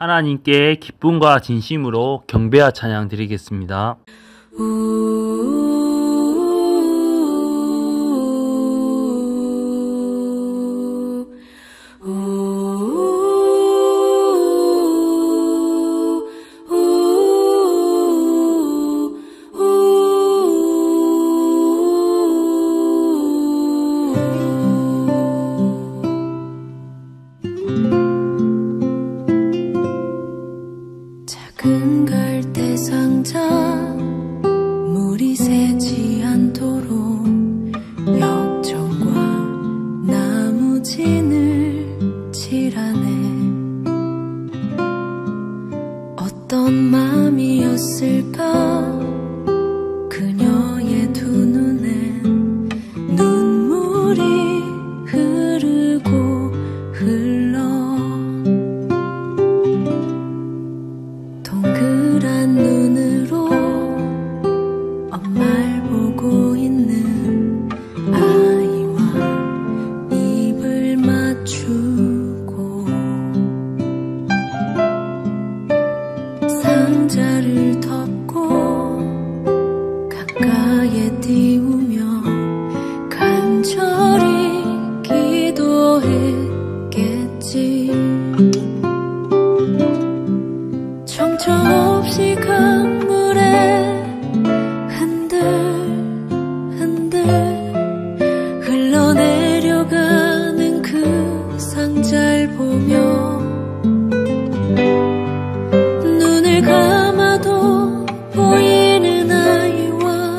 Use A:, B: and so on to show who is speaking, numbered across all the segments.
A: 하나님께 기쁨과 진심으로 경배와 찬양 드리겠습니다.
B: 작은 갈대 상자 물이 새지 않도록 역청과 나무진을 칠하네. 어떤 맘이었을까 그녀의 두 눈엔 눈물이 흐르고 흘러 동그란 눈으로 엄마를 보고 있는 아이와 입을 맞추고 상자를 덮고 가까이에 띄우며 간절히 기도했겠지. 정처 없이 강물에 흔들흔들 흘러내려가는 그 상자를 보며 눈을 감아도 보이는 아이와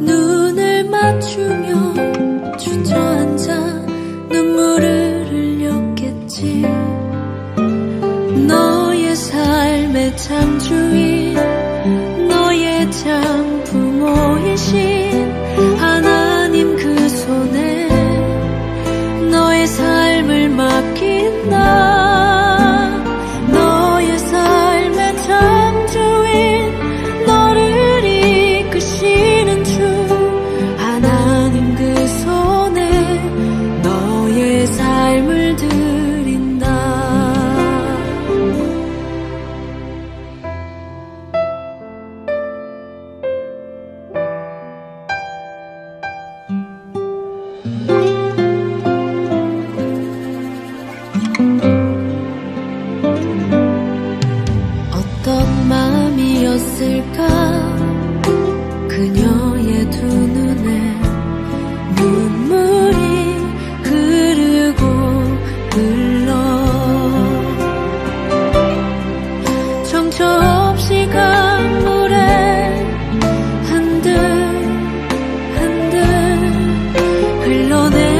B: 눈을 맞추며 주저앉아 눈물을 흘렸겠지. 너의 삶의 창조인 너의 장부모이신 하나님 그 손에 너의 삶을 맡긴다. 너의 삶의 창조인 너를 이끄시는 주 하나님 그 손에 너의 삶을 드린다. 어떤 마음이었을까 그녀의 두 눈에 눈물이 흐르고 흘러 정처 없이 강물에 흔들흔들 흘러내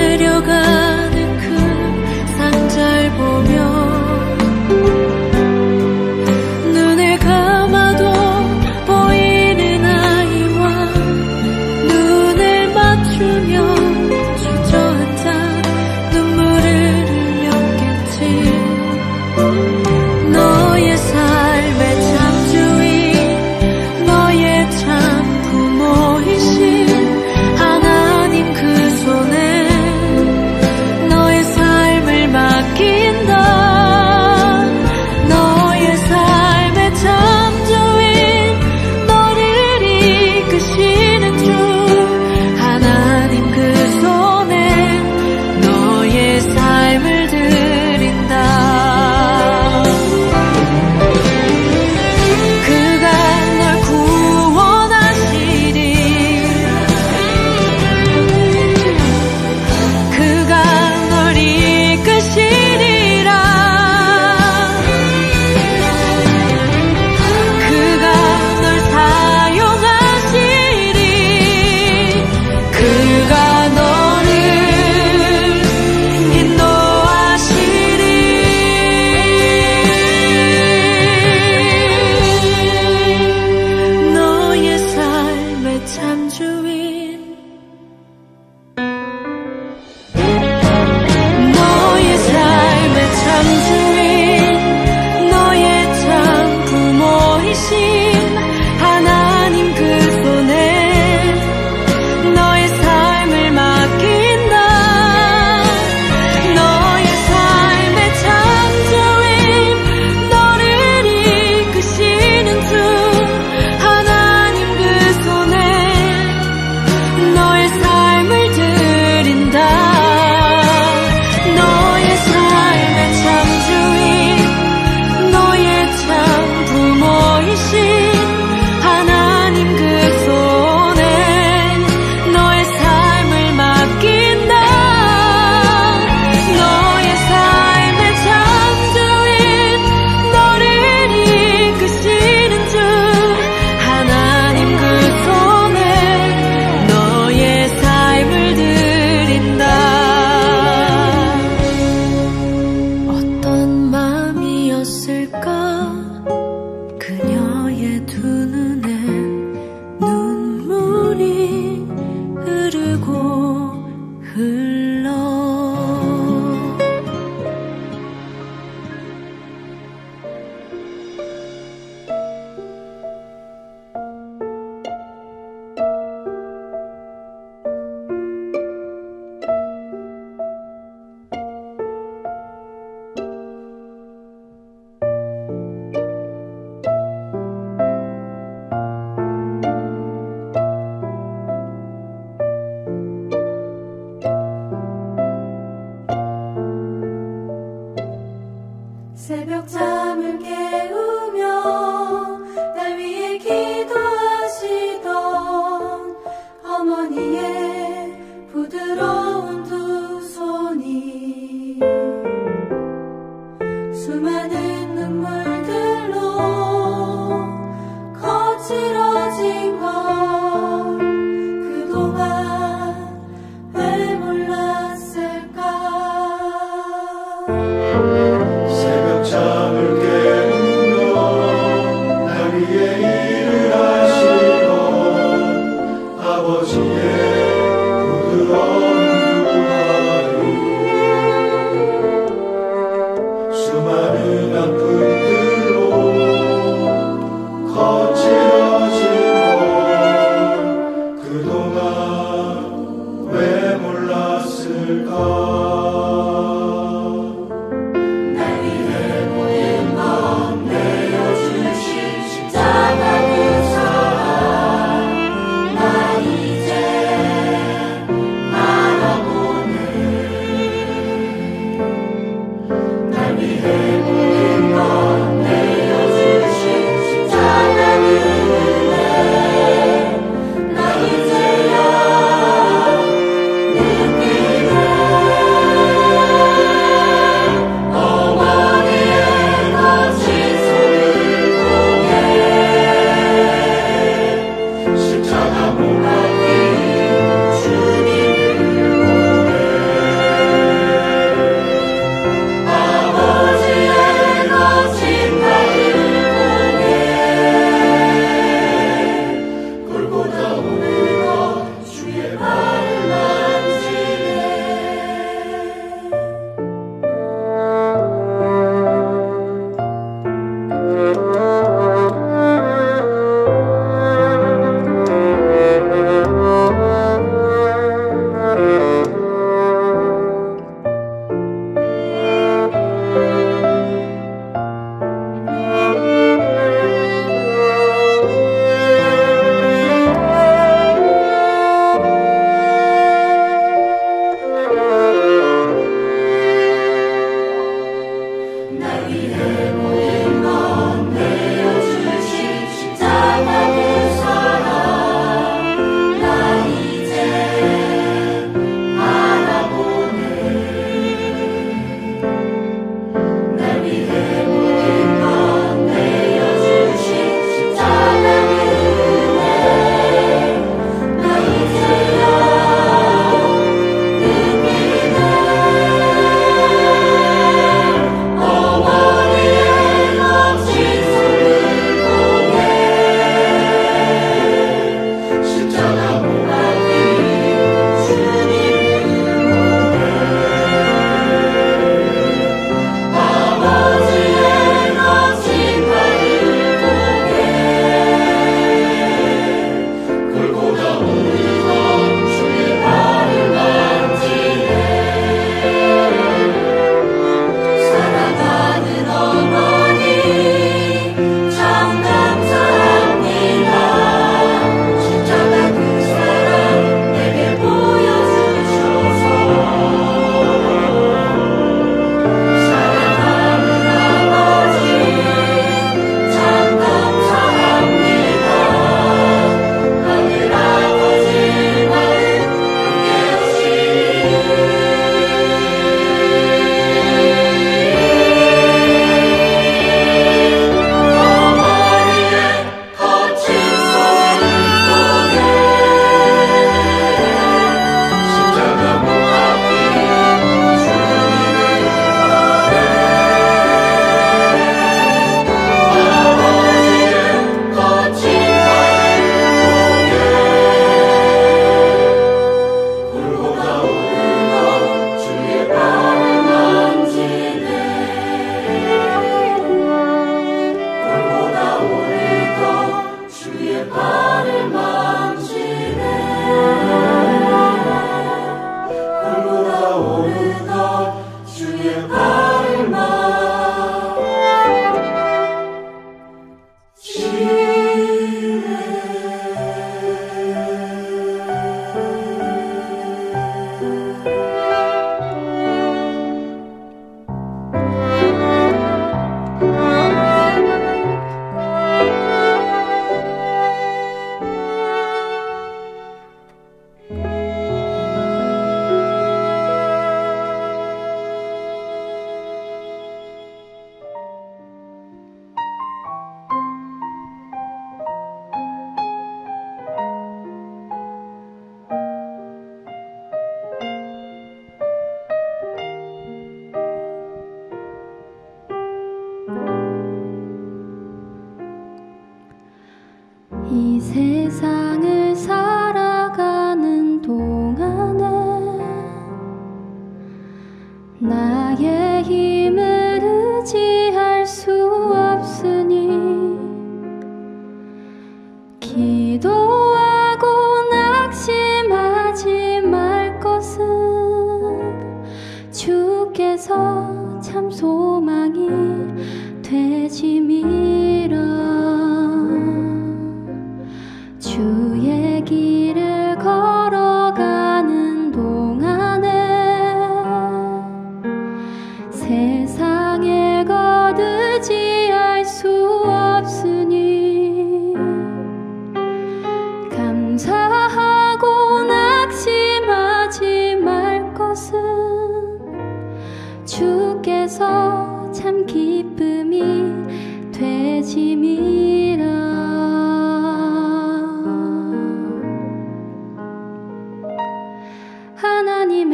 B: 흐르고 흘러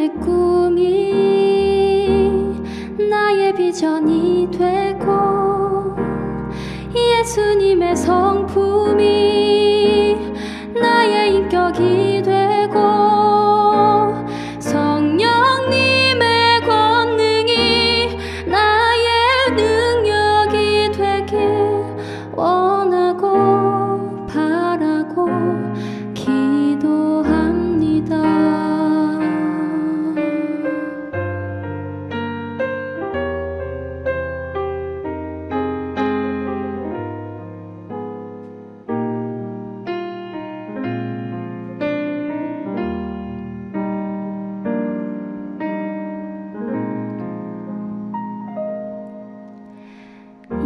B: 하나님의 꿈이 나의 비전이 되고 예수님의 성품이 나의 인격이 되고 성령님의 권능이 나의 능력이 되길 원하고 바라고 기도합니다.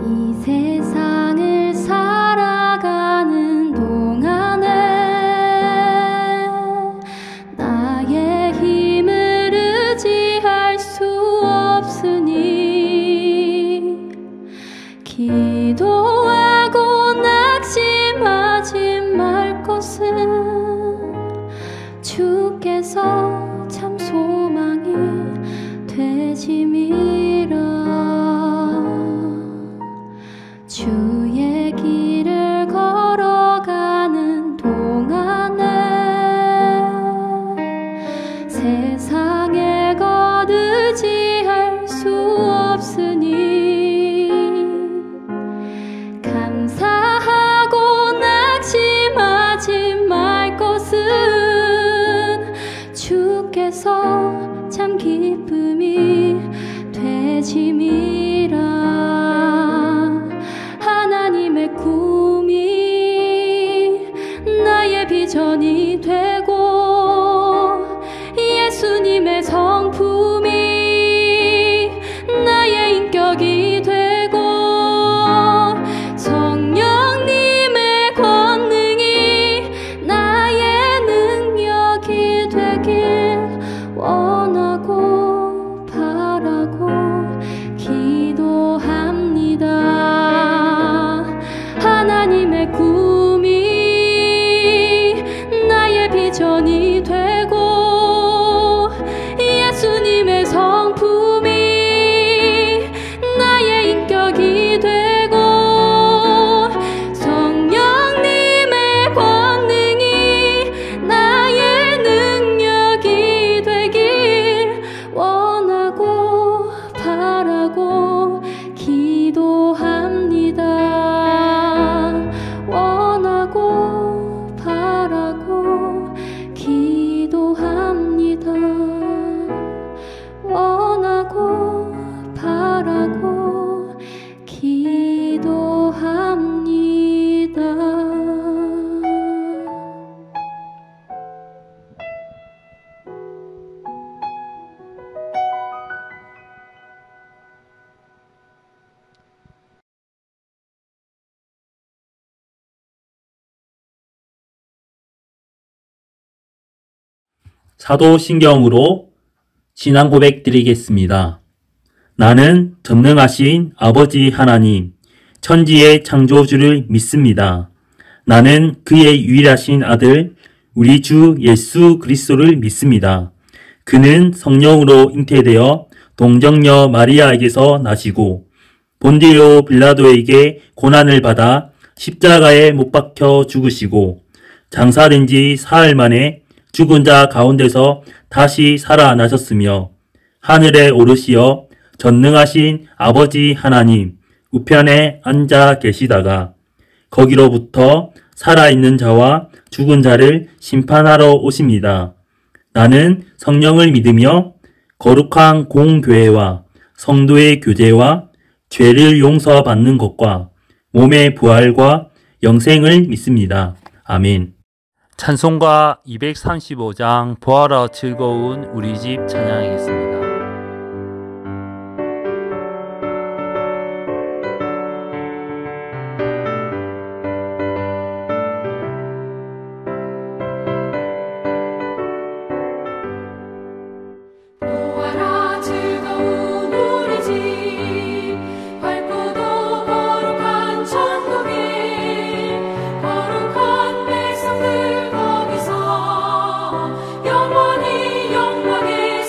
B: 이 세상을 살아가는 동안에 나의 힘을 의지할 수 없으니 기도하고 낙심하지 말 것은 주께서 참 소망이 되심이라. 주의 길을 걸어가는 동안에 세상의 것 의지할 수 없으니 감사하고 낙심하지 말 것은 주께서 참 기쁨이 되심이라. 하나님의 꿈이 나의 비전이 되고 예수님의 성품이 나의 인격이 되고 성령님의 권능이 나의 능력이 되길 원하고 바라고 기도합니다. 하나님의 꿈이 나의 비전이 되고 예수님의 성품이 나의 인격이 되고 성령님의 권능이 나의 능력이 되길 원하고 바라고 기도합니다. 원하고 바라고 기도합니다. 원하고 바라고 기도합니다.
A: 사도신경으로 신앙 고백 드리겠습니다. 나는 전능하신 아버지 하나님, 천지의 창조주를 믿습니다. 나는 그의 유일하신 아들, 우리 주 예수 그리스도를 믿습니다. 그는 성령으로 잉태되어 동정녀 마리아에게서 나시고 본디오 빌라도에게 고난을 받아 십자가에 못 박혀 죽으시고 장사된 지 사흘 만에 죽은 자 가운데서 다시 살아나셨으며 하늘에 오르시어 전능하신 아버지 하나님 우편에 앉아 계시다가 거기로부터 살아있는 자와 죽은 자를 심판하러 오십니다. 나는 성령을 믿으며 거룩한 공교회와 성도의 교제와 죄를 용서받는 것과 몸의 부활과 영생을 믿습니다. 아멘. 찬송가 235장 보아라 즐거운 우리 집 찬양하겠습니다.
B: 영원히 영광의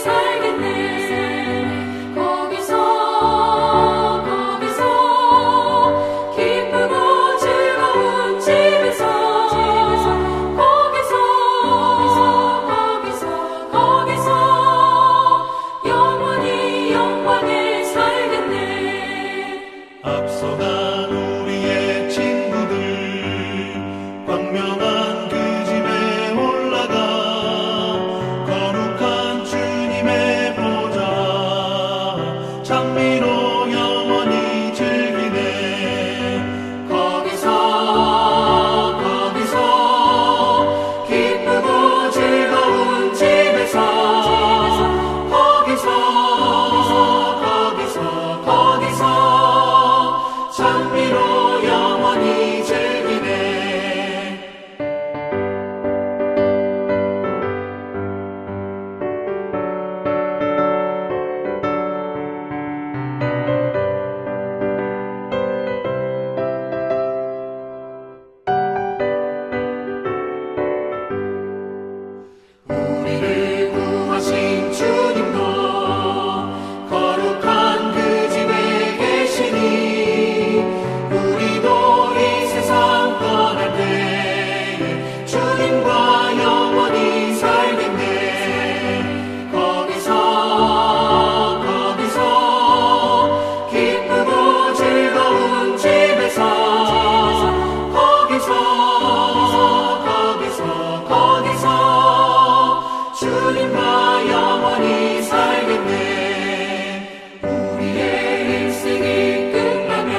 C: 거룩하 영원히 살겠네. 우리의 일생이 끝나면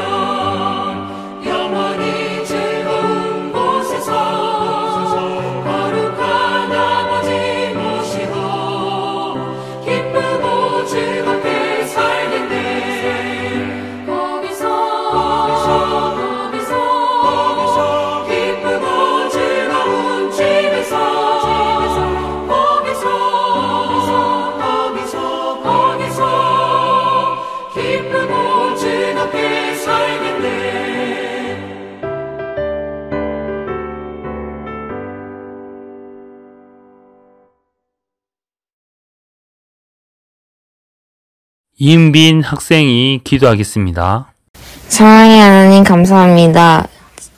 C: 영원히 즐거운 곳에서 거룩한 아버지 모시고 기쁘고 즐겁게 살겠네. 거기서 기쁘고 즐거운 집에서 거기서 기쁘고 즐겁게 살겠네.
A: 이은빈 학생이 기도하겠습니다.
D: 사랑의 하나님 감사합니다.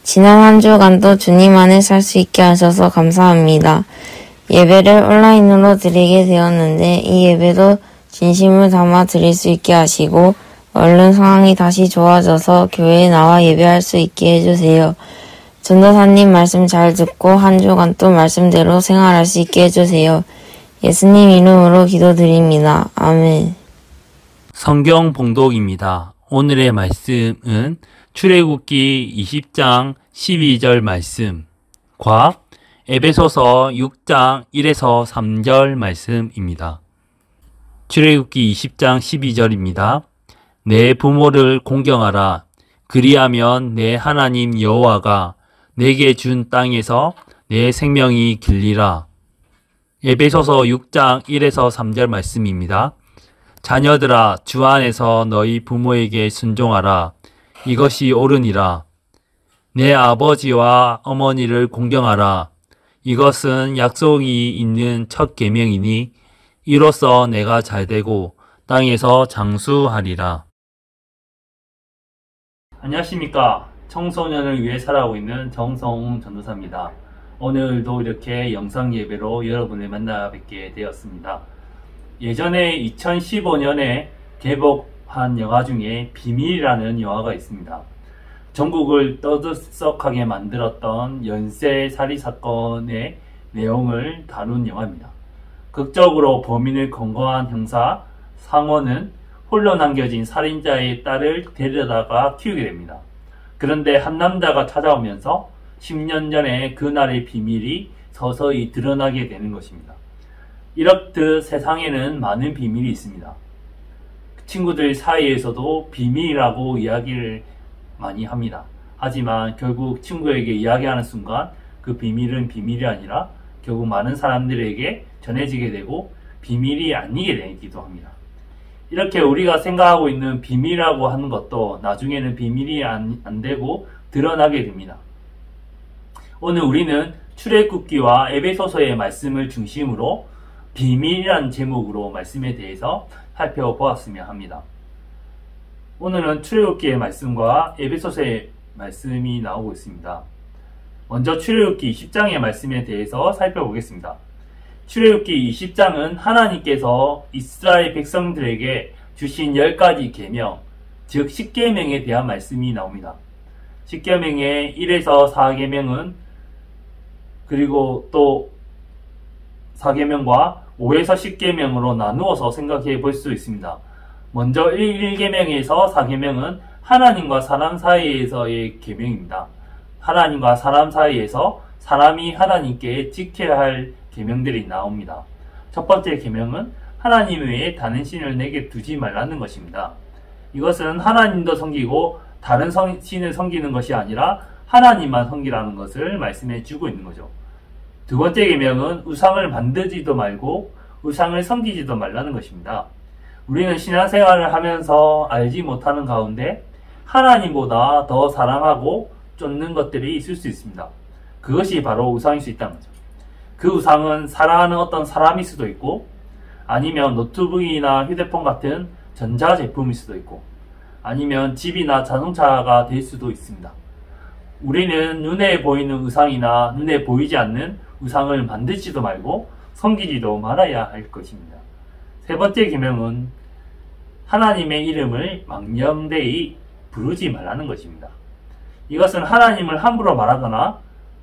D: 지난 한 주간도 주님 안에 살 수 있게 하셔서 감사합니다. 예배를 온라인으로 드리게 되었는데 이 예배도 진심을 담아 드릴 수 있게 하시고 얼른 상황이 다시 좋아져서 교회에 나와 예배할 수 있게 해주세요. 전도사님 말씀 잘 듣고 한 주간 또 말씀대로 생활할 수 있게 해주세요. 예수님 이름으로 기도드립니다. 아멘.
A: 성경 봉독입니다. 오늘의 말씀은 출애굽기 20장 12절 말씀과 에베소서 6장 1에서 3절 말씀입니다. 출애굽기 20장 12절입니다. 내 부모를 공경하라. 그리하면 내 하나님 여호와가 내게 준 땅에서 내 생명이 길리라. 에베소서 6장 1에서 3절 말씀입니다. 자녀들아, 주 안에서 너희 부모에게 순종하라. 이것이 옳으니라. 내 아버지와 어머니를 공경하라. 이것은 약속이 있는 첫 계명이니 이로써 내가 잘되고 땅에서 장수하리라. 안녕하십니까. 청소년을 위해 살아가고 있는 정성웅 전도사입니다. 오늘도 이렇게 영상 예배로 여러분을 만나 뵙게 되었습니다. 예전에 2015년에 개봉한 영화 중에 비밀이라는 영화가 있습니다. 전국을 떠들썩하게 만들었던 연쇄살인 사건의 내용을 다룬 영화입니다. 극적으로 범인을 검거한 형사 상원은 홀로 남겨진 살인자의 딸을 데려다가 키우게 됩니다. 그런데 한 남자가 찾아오면서 10년 전에 그날의 비밀이 서서히 드러나게 되는 것입니다. 이렇듯 세상에는 많은 비밀이 있습니다. 친구들 사이에서도 비밀이라고 이야기를 많이 합니다. 하지만 결국 친구에게 이야기하는 순간 그 비밀은 비밀이 아니라 결국 많은 사람들에게 전해지게 되고 비밀이 아니게 되기도 합니다. 이렇게 우리가 생각하고 있는 비밀이라고 하는 것도 나중에는 비밀이 안 되고 드러나게 됩니다. 오늘 우리는 출애굽기와 에베소서의 말씀을 중심으로 비밀이라는 제목으로 말씀에 대해서 살펴보았으면 합니다. 오늘은 출애굽기의 말씀과 에베소서의 말씀이 나오고 있습니다. 먼저 출애굽기 20장의 말씀에 대해서 살펴보겠습니다. 출애굽기 20장은 하나님께서 이스라엘 백성들에게 주신 10가지 계명, 즉 10계명에 대한 말씀이 나옵니다. 10계명의 1에서 4계명은 그리고 또 4계명과 5에서 10계명으로 나누어서 생각해 볼 수 있습니다. 먼저 1계명에서 4계명은 하나님과 사람 사이에서의 계명입니다. 하나님과 사람 사이에서 사람이 하나님께 지켜야 할 계명들이 나옵니다. 첫 번째 계명은 하나님 외에 다른 신을 내게 두지 말라는 것입니다. 이것은 하나님도 섬기고 다른 신을 섬기는 것이 아니라 하나님만 섬기라는 것을 말씀해 주고 있는 거죠. 두 번째 계명은 우상을 만들지도 말고 우상을 섬기지도 말라는 것입니다. 우리는 신앙생활을 하면서 알지 못하는 가운데 하나님보다 더 사랑하고 쫓는 것들이 있을 수 있습니다. 그것이 바로 우상일 수 있다는 거죠. 그 우상은 사랑하는 어떤 사람일 수도 있고 아니면 노트북이나 휴대폰 같은 전자제품일 수도 있고 아니면 집이나 자동차가 될 수도 있습니다. 우리는 눈에 보이는 우상이나 눈에 보이지 않는 우상을 만들지도 말고 섬기지도 말아야 할 것입니다. 세 번째 계명은 하나님의 이름을 망령되이 부르지 말라는 것입니다. 이것은 하나님을 함부로 말하거나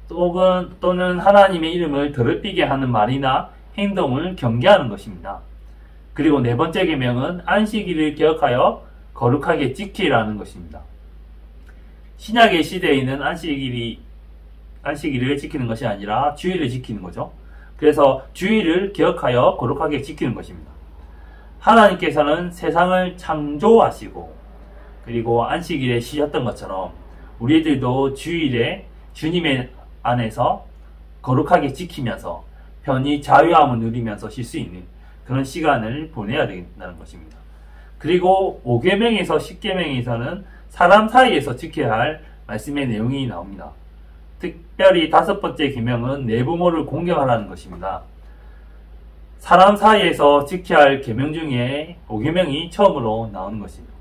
A: 또는 하나님의 이름을 더럽히게 하는 말이나 행동을 경계하는 것입니다. 그리고 네 번째 계명은 안식일을 기억하여 거룩하게 지키라는 것입니다. 신약의 시대에는 안식일을 지키는 것이 아니라 주일을 지키는 거죠. 그래서 주일을 기억하여 거룩하게 지키는 것입니다. 하나님께서는 세상을 창조하시고 그리고 안식일에 쉬셨던 것처럼 우리들도 주일에 주님의 안에서 거룩하게 지키면서 편히 자유함을 누리면서 쉴 수 있는 그런 시간을 보내야 된다는 것입니다. 그리고 5계명에서 10계명에서는 사람 사이에서 지켜야 할 말씀의 내용이 나옵니다. 특별히 5번째 계명은 내 부모를 공경하라는 것입니다. 사람 사이에서 지켜야 할 계명 중에 5계명이 처음으로 나오는 것입니다.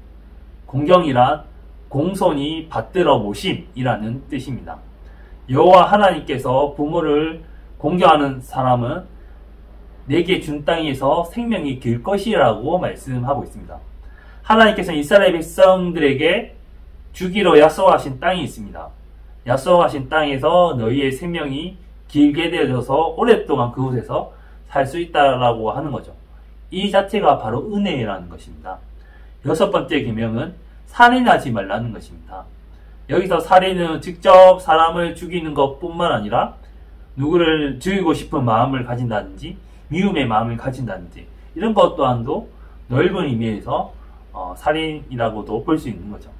A: 공경이란 공손히 받들어 모심이라는 뜻입니다. 여호와 하나님께서 부모를 공경하는 사람은 내게 준 땅에서 생명이 길 것이라고 말씀하고 있습니다. 하나님께서는 이스라엘 백성들에게 주기로 약속하신 땅이 있습니다. 약속하신 땅에서 너희의 생명이 길게 되어져서 오랫동안 그곳에서 살 수 있다라고 하는 거죠. 이 자체가 바로 은혜라는 것입니다. 6번째 계명은 살인하지 말라는 것입니다. 여기서 살인은 직접 사람을 죽이는 것뿐만 아니라 누구를 죽이고 싶은 마음을 가진다든지 미움의 마음을 가진다든지 이런 것 또한도 넓은 의미에서 살인이라고도 볼 수 있는 거죠.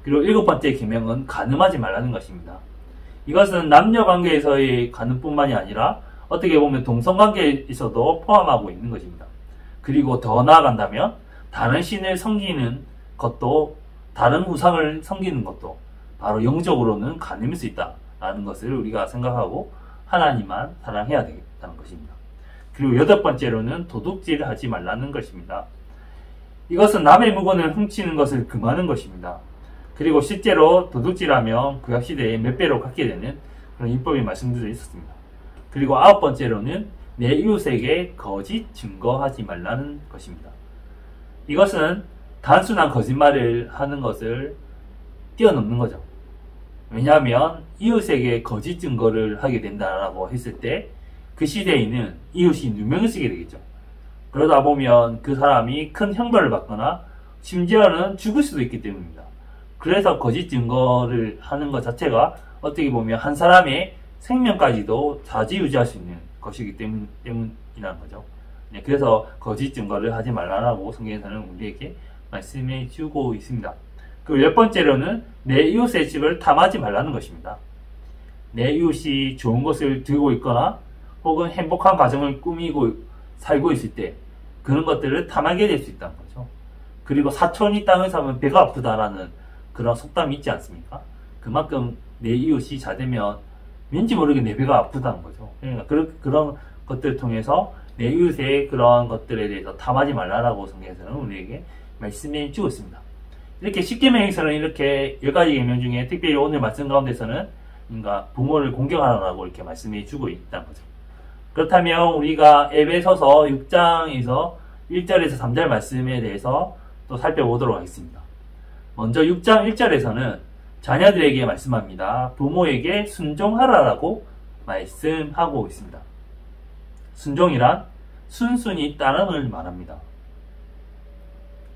A: 그리고 7번째 계명은 간음하지 말라는 것입니다. 이것은 남녀관계에서의 간음뿐만이 아니라 어떻게 보면 동성관계에서도 포함하고 있는 것입니다. 그리고 더 나아간다면 다른 신을 섬기는 것도 다른 우상을 섬기는 것도 바로 영적으로는 간음일 수 있다라는 것을 우리가 생각하고 하나님만 사랑해야 되겠다는 것입니다. 그리고 8번째로는 도둑질을 하지 말라는 것입니다. 이것은 남의 물건을 훔치는 것을 금하는 것입니다. 그리고 실제로 도둑질하면 구약시대에 몇 배로 갚게 되는 그런 율법의 말씀들도 있었습니다. 그리고 9번째로는 내 이웃에게 거짓 증거하지 말라는 것입니다. 이것은 단순한 거짓말을 하는 것을 뛰어넘는 거죠. 왜냐하면 이웃에게 거짓 증거를 하게 된다라고 했을 때 그 시대에는 이웃이 누명을 쓰게 되겠죠. 그러다 보면 그 사람이 큰 형벌을 받거나 심지어는 죽을 수도 있기 때문입니다. 그래서 거짓 증거를 하는 것 자체가 어떻게 보면 한 사람의 생명까지도 좌지우지할 수 있는 것이기 때문이라는 거죠. 네, 그래서 거짓 증거를 하지 말라고 성경에서는 우리에게 말씀해 주고 있습니다. 그리고 10번째로는 내 이웃의 집을 탐하지 말라는 것입니다. 내 이웃이 좋은 것을 들고 있거나 혹은 행복한 가정을 꾸미고 살고 있을 때 그런 것들을 탐하게 될 수 있다는 거죠. 그리고 사촌이 땅을 사면 배가 아프다라는 그런 속담이 있지 않습니까? 그만큼 내 이웃이 잘 되면 왠지 모르게 내 배가 아프다는 거죠. 그러니까 그런 것들을 통해서 내 이웃의 그런 것들에 대해서 탐하지 말라라고 성경에서는 우리에게 말씀해 주고 있습니다. 이렇게 10계명에서는 이렇게 10가지 계명 중에 특별히 오늘 말씀 가운데서는 뭔가 부모를 공경하라고 이렇게 말씀해 주고 있다는 거죠. 그렇다면 우리가 에베소서 6장에서 1절에서 3절 말씀에 대해서 또 살펴보도록 하겠습니다. 먼저 6장 1절에서는 자녀들에게 말씀합니다. 부모에게 순종하라라고 말씀하고 있습니다. 순종이란 순순히 따름을 말합니다.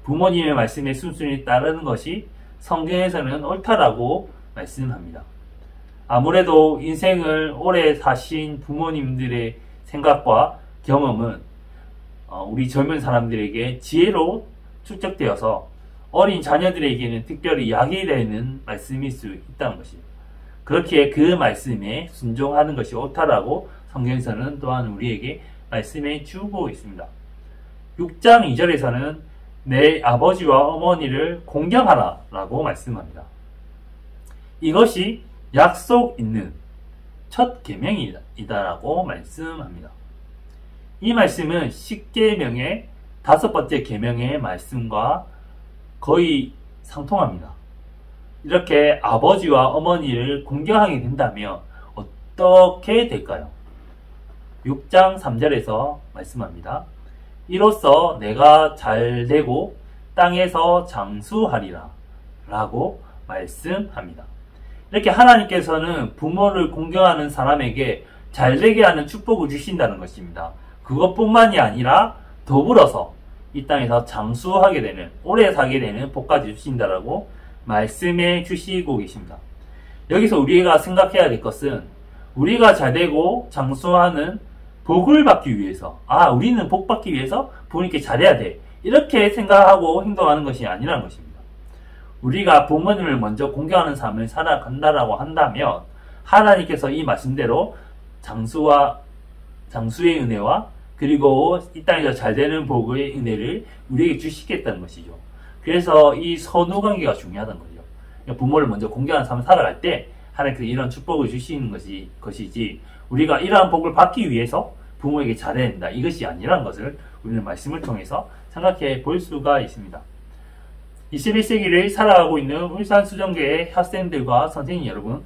A: 부모님의 말씀에 순순히 따르는 것이 성경에서는 옳다라고 말씀합니다. 아무래도 인생을 오래 사신 부모님들의 생각과 경험은 우리 젊은 사람들에게 지혜로 축적되어서 어린 자녀들에게는 특별히 약이 되는 말씀일 수 있다는 것이죠. 그렇게 그 말씀에 순종하는 것이 옳다라고 성경에서는 또한 우리에게 말씀해 주고 있습니다. 6장 2절에서는 내 아버지와 어머니를 공경하라 라고 말씀합니다. 이것이 약속 있는 첫 계명이다라고 말씀합니다. 이 말씀은 10계명의 5번째 계명의 말씀과 거의 상통합니다. 이렇게 아버지와 어머니를 공경하게 된다면 어떻게 될까요? 6장 3절에서 말씀합니다. 이로써 내가 잘되고 땅에서 장수하리라 라고 말씀합니다. 이렇게 하나님께서는 부모를 공경하는 사람에게 잘되게 하는 축복을 주신다는 것입니다. 그것뿐만이 아니라 더불어서 이 땅에서 장수하게 되는, 오래 살게 되는 복까지 주신다라고 말씀해 주시고 계십니다. 여기서 우리가 생각해야 될 것은 우리가 잘되고 장수하는 복을 받기 위해서, 우리는 복 받기 위해서 부모님께 잘해야 돼, 이렇게 생각하고 행동하는 것이 아니라는 것입니다. 우리가 부모님을 먼저 공경하는 삶을 살아간다라고 한다면 하나님께서 이 말씀대로 장수의 은혜와 그리고 이 땅에서 잘되는 복의 은혜를 우리에게 주시겠다는 것이죠. 그래서 이 선후 관계가 중요하다는 거죠. 부모를 먼저 공경하는 삶을 살아갈 때 하나님께서 이런 축복을 주시는 것이지 우리가 이러한 복을 받기 위해서 부모에게 잘해야 된다, 이것이 아니라는 것을 우리는 말씀을 통해서 생각해 볼 수가 있습니다. 21세기를 살아가고 있는 울산수정교회 학생들과 선생님 여러분,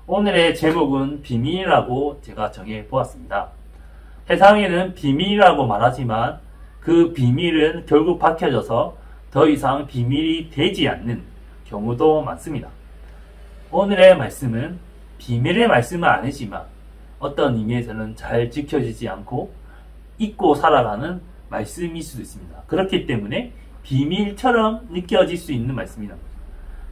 A: 오늘의 제목은 비밀이라고 제가 정해 보았습니다. 세상에는 비밀이라고 말하지만 그 비밀은 결국 밝혀져서 더 이상 비밀이 되지 않는 경우도 많습니다. 오늘의 말씀은 비밀의 말씀은 아니지만 어떤 의미에서는 잘 지켜지지 않고 잊고 살아가는 말씀일 수도 있습니다. 그렇기 때문에 비밀처럼 느껴질 수 있는 말씀이다.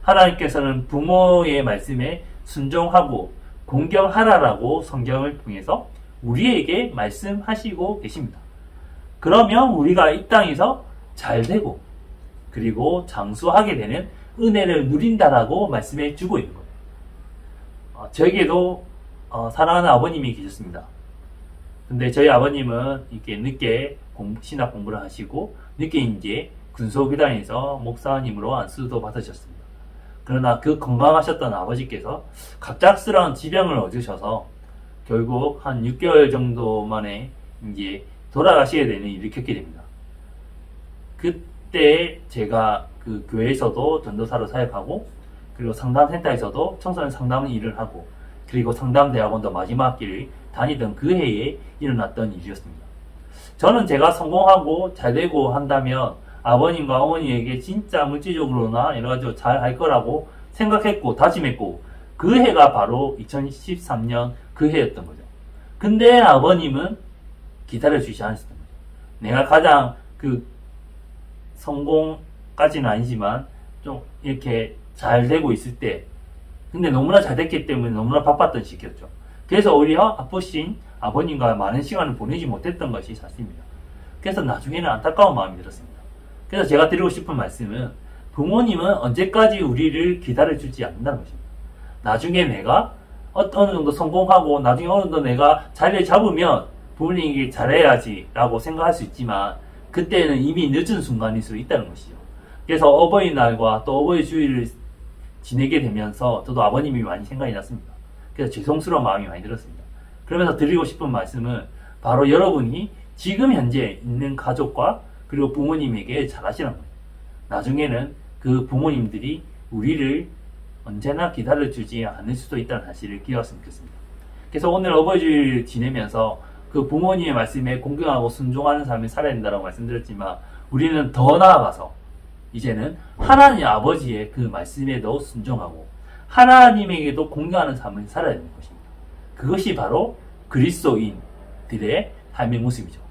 A: 하나님께서는 부모의 말씀에 순종하고 공경하라라고 성경을 통해서 우리에게 말씀하시고 계십니다. 그러면 우리가 이 땅에서 잘되고 그리고 장수하게 되는 은혜를 누린다라고 말씀해 주고 있는 거예요. 저에게도 사랑하는 아버님이 계셨습니다. 근데 저희 아버님은 이렇게 늦게 신학 공부를 하시고 늦게 이제 군소교단에서 목사님으로 안수도 받으셨습니다. 그러나 그 건강하셨던 아버지께서 갑작스러운 지병을 얻으셔서 결국 한 6개월 정도 만에 이제 돌아가시게 되는 일을 겪게 됩니다. 그때 제가 그 교회에서도 전도사로 사역하고 그리고 상담센터에서도 청소년 상담 일을 하고 그리고 상담대학원도 마지막 학기를 다니던 그 해에 일어났던 일이었습니다. 저는 제가 성공하고 잘되고 한다면 아버님과 어머니에게 진짜 물질적으로나 여러가지로 잘 할 거라고 생각했고 다짐했고 그 해가 바로 2013년 그 해였던 거죠. 근데 아버님은 기다려주지 않았던 거죠. 내가 가장 성공까지는 아니지만 좀 이렇게 잘 되고 있을 때 근데 너무나 잘 됐기 때문에 너무나 바빴던 시기였죠. 그래서 오히려 아프신 아버님과 많은 시간을 보내지 못했던 것이 사실입니다. 그래서 나중에는 안타까운 마음이 들었습니다. 그래서 제가 드리고 싶은 말씀은 부모님은 언제까지 우리를 기다려주지 않는다는 것입니다. 나중에 내가 어느 정도 성공하고 나중에 어느 정도 내가 자리를 잡으면 부모님에게 잘해야지 라고 생각할 수 있지만 그때는 이미 늦은 순간일 수 있다는 것이죠. 그래서 어버이날과 또 어버이 주일을 지내게 되면서 저도 아버님이 많이 생각이 났습니다. 그래서 죄송스러운 마음이 많이 들었습니다. 그러면서 드리고 싶은 말씀은 바로 여러분이 지금 현재 있는 가족과 그리고 부모님에게 잘하시는 거예요. 나중에는 그 부모님들이 우리를 언제나 기다려주지 않을 수도 있다는 사실을 기억했으면 좋겠습니다. 그래서 오늘 어버이주일 지내면서 그 부모님의 말씀에 공경하고 순종하는 삶을 살아야 된다고 말씀드렸지만 우리는 더 나아가서 이제는 하나님 아버지의 그 말씀에도 순종하고 하나님에게도 공경하는 삶을 살아야 되는 것입니다. 그것이 바로 그리스도인들의 삶의 모습이죠.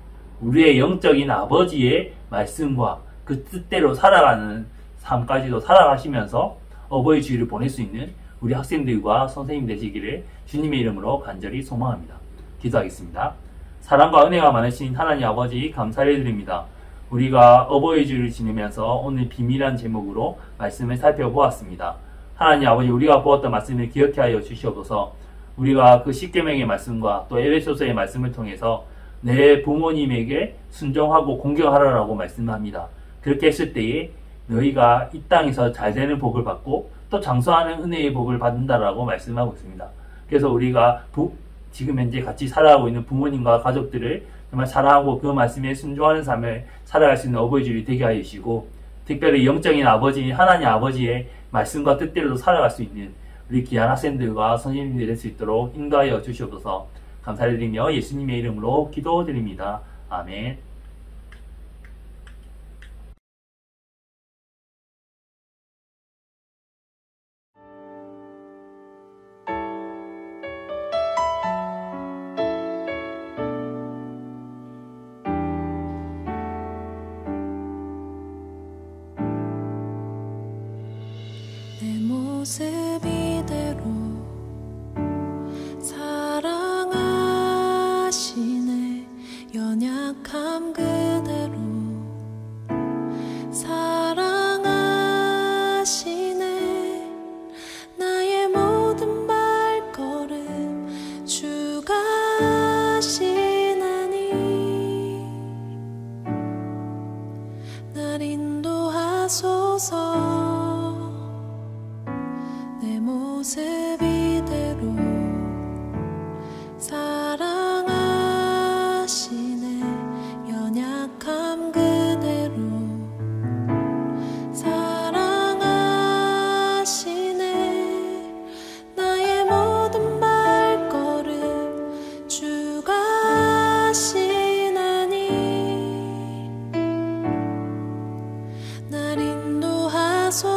A: 우리의 영적인 아버지의 말씀과 그 뜻대로 살아가는 삶까지도 살아가시면서 어버이 주일을 보낼 수 있는 우리 학생들과 선생님 되시기를 주님의 이름으로 간절히 소망합니다. 기도하겠습니다. 사랑과 은혜가 많으신 하나님 아버지 감사를 드립니다. 우리가 어버이 주일을 지내면서 오늘 비밀한 제목으로 말씀을 살펴보았습니다. 하나님 아버지 우리가 보았던 말씀을 기억해 하여 주시옵소서. 우리가 그 십계명의 말씀과 또 에베소서의 말씀을 통해서 내 부모님에게 순종하고 공경하라라고 말씀합니다. 그렇게 했을 때에 너희가 이 땅에서 잘되는 복을 받고 또 장수하는 은혜의 복을 받는다라고 말씀하고 있습니다. 그래서 우리가 지금 현재 같이 살아가고 있는 부모님과 가족들을 정말 사랑하고 그 말씀에 순종하는 삶을 살아갈 수 있는 어버이주일이 되게 하여 주시고 특별히 영적인 아버지 하나님 아버지의 말씀과 뜻대로 살아갈 수 있는 우리 귀한 학생들과 선생님들이 될 수 있도록 인도하여 주시옵소서. 감사드리며 예수님의 이름으로 기도드립니다. 아멘.
E: 모습 이대로 사랑하시네. 연약함 그대로 사랑하시네. 나의 모든 발걸음 주가 하시나니 날 인도하소서. 내 모습 이대로 사랑하시네. 연약함 그대로 사랑하시네. 나의 모든 발걸음 주가 하시나니 날 인도하소서.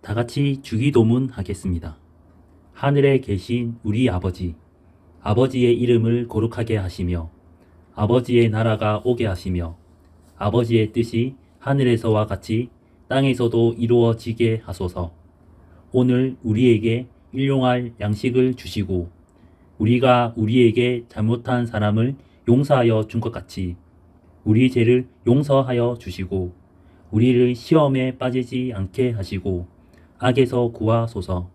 F: 다 같이 주기도문 하겠습니다. 하늘에 계신 우리 아버지, 아버지의 이름을 거룩하게 하시며 아버지의 나라가 오게 하시며 아버지의 뜻이 하늘에서와 같이 땅에서도 이루어지게 하소서. 오늘 우리에게 일용할 양식을 주시고 우리가 우리에게 잘못한 사람을 용서하여 준 것 같이 우리 죄를 용서하여 주시고 우리를 시험에 빠지지 않게 하시고 악에서 구하소서.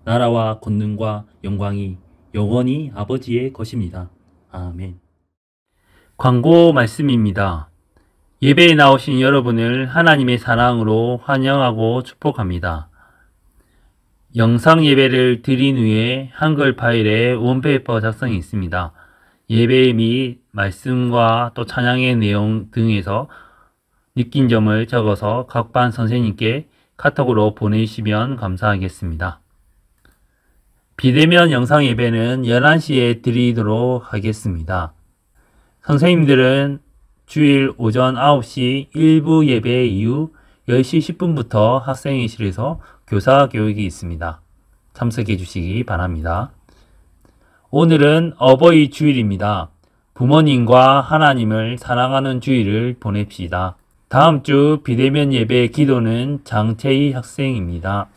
F: 나라와 권능과 영광이 영원히 아버지의 것입니다. 아멘.
A: 광고 말씀입니다. 예배에 나오신 여러분을 하나님의 사랑으로 환영하고 축복합니다. 영상 예배를 드린 후에 한글 파일에 원페이퍼 작성이 있습니다. 예배 및 말씀과 또 찬양의 내용 등에서 느낀 점을 적어서 각 반 선생님께 카톡으로 보내주시면 감사하겠습니다. 비대면 영상 예배는 11시에 드리도록 하겠습니다. 선생님들은 주일 오전 9시 1부 예배 이후 10시 10분부터 학생회실에서 교사 교육이 있습니다. 참석해 주시기 바랍니다. 오늘은 어버이 주일입니다. 부모님과 하나님을 사랑하는 주일을 보냅시다. 다음 주 비대면 예배 기도는 장채희 학생입니다.